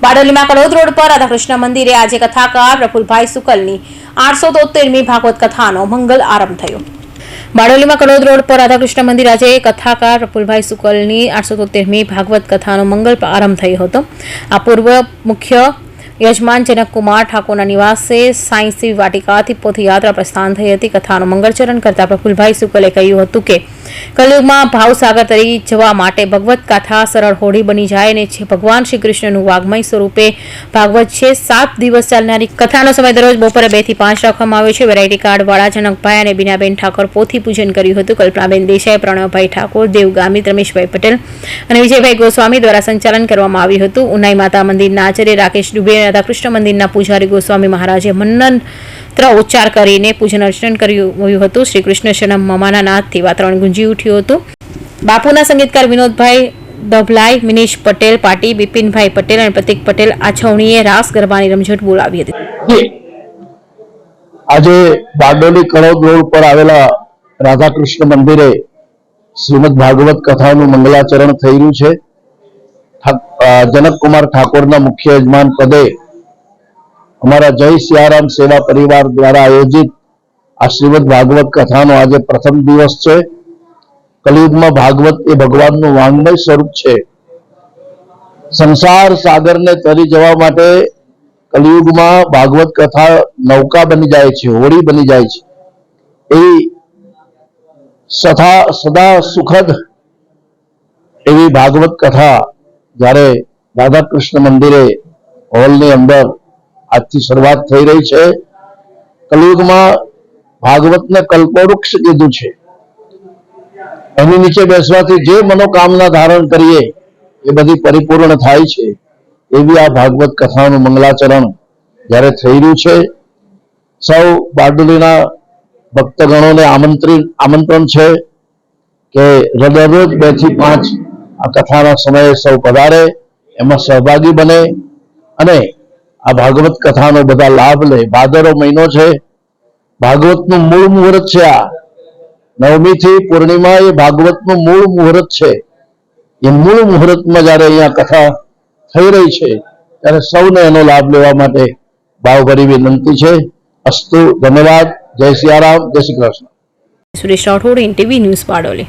બારડોલીમાં Kadod road પર રાધાકૃષ્ણ મંદિરે આજે કથાકાર પ્રફુલભાઈ સુકલની 873મી ભાગવત કથાનો મંગલ આરંભ થયો। બારડોલીમાં કડોદ રોડ પર રાધાકૃષ્ણ મંદિર આજે કથાકાર પ્રફુલભાઈ સુકલની 873મી ભાગવત કથાનો મંગલ આરંભ થયો હતો। આ પૂર્વ મુખ્ય યજમાન જનકકુમાર ઠાકોરના નિવાસે સાયન્સી વાટિકાથી પદયાત્રા પ્રસ્થાન થઈ હતી। કથાનો મંગળચરણ કરતા પ્રફુલભાઈ સુકલે કહ્યું હતું કે કલયુગમાં ભાવસાગર તરી જવા માટે ભગવત કથા સરળ હોડી બની જાય અને છે ભગવાન શ્રી કૃષ્ણનું વાગ્મય સ્વરૂપે ભાગવત છે। 7 દિવસ ચાલનારી કથાનો સમય દરરોજ બપોરે 2 થી 5 રાખવામાં આવ્યો છે। વેરાયટી કાર્ડ વાળા જનકભાઈ અને બીનાબેન ઠાકોર પોથી પૂજન કર્યું હતું। કલ્પનાબેન દેસાઈ, પ્રણવભાઈ ઠાકોર, દેવગામિત, રમેશભાઈ પટેલ અને વિજયભાઈ ગોસ્વામી દ્વારા સંચાલન કરવામાં આવ્યું હતું। ઉનાઈ માતા મંદિરના આચાર્ય રાકેશ ડુબે, રાધાકૃષ્ણ મંદિરના પૂજારી ગોસ્વામી મહારાજે મંત્ર ઉચ્ચાર કરીને પૂજન અર્ચન કર્યું હતું। શ્રી કૃષ્ણ શરણમ મમાના નાદથી વાતાવરણ ગુંજી ઉઠ્યું હતું। બાપુના સંગીતકાર વિનોદભાઈ દભલાઈ, મિનેશ પટેલ પાટી, બિપિનભાઈ પટેલ અને પ્રતિક પટેલ આછવણીએ રાસ ગરબાની રમઝટ બોલાવી હતી। આજે બારડોલી કડોદ રોડ પર આવેલા રાધાકૃષ્ણ મંદિરે શ્રીમદ ભાગવત કથાનું મંગલાચરણ થઈ રહ્યું છે। જનકકુમાર ઠાકોરના મુખ્ય યજમાન પદે અમારા જય સિયારામ સેવા પરિવાર દ્વારા આયોજિત આ શ્રીમદ ભાગવત કથાનો આજે પ્રથમ દિવસ છે। કલયુગમાં ભાગવત એ ભગવાનનું વાંગ્મય સ્વરૂપ છે। સંસાર સાગરને તરી જવા માટે કલયુગમાં ભાગવત કથા નૌકા બની જાય છે, હોડી બની જાય છે। એવી સદા સુખદ એવી ભાગવત કથા જ્યારે રાધાકૃષ્ણ મંદિરે હોલની અંદર આજથી શરૂઆત થઈ રહી છે। કલયુગમાં ભાગવતને કલ્પવૃક્ષ કીધું છે। એની નીચે બેસવાથી જે મનોકામના ધારણ કરીએ એ બધી પરિપૂર્ણ થાય છે। એવી આ ભાગવત કથાનું મંગલાચરણ જ્યારે થઈ રહ્યું છે, સૌ બારડોલીના ભક્તગણોને આમંત્રણ છે કે દરરોજ 2 થી 5 આ કથાના સમયે સૌ પધારે, એમાં સહભાગી બને અને આ ભાગવત કથાનો બધા લાભ લે। ભાદરવો મહિનો છે, ભાગવતનું મૂળ મુહૂર્ત છે। આ નવમી થી પૂર્ણિમા એ ભાગવતનું મૂળ મુહૂર્ત છે। એ મૂળ મુહૂર્તમાં જયારે અહીંયા કથા થઈ રહી છે ત્યારે સૌને એનો લાભ લેવા માટે ભાવભરી વિનંતી છે। અસ્તુ, ધન્યવાદ, જય સિયારામ, જય શ્રી કૃષ્ણ। Suresh Rathod, NTV news, Bardoli.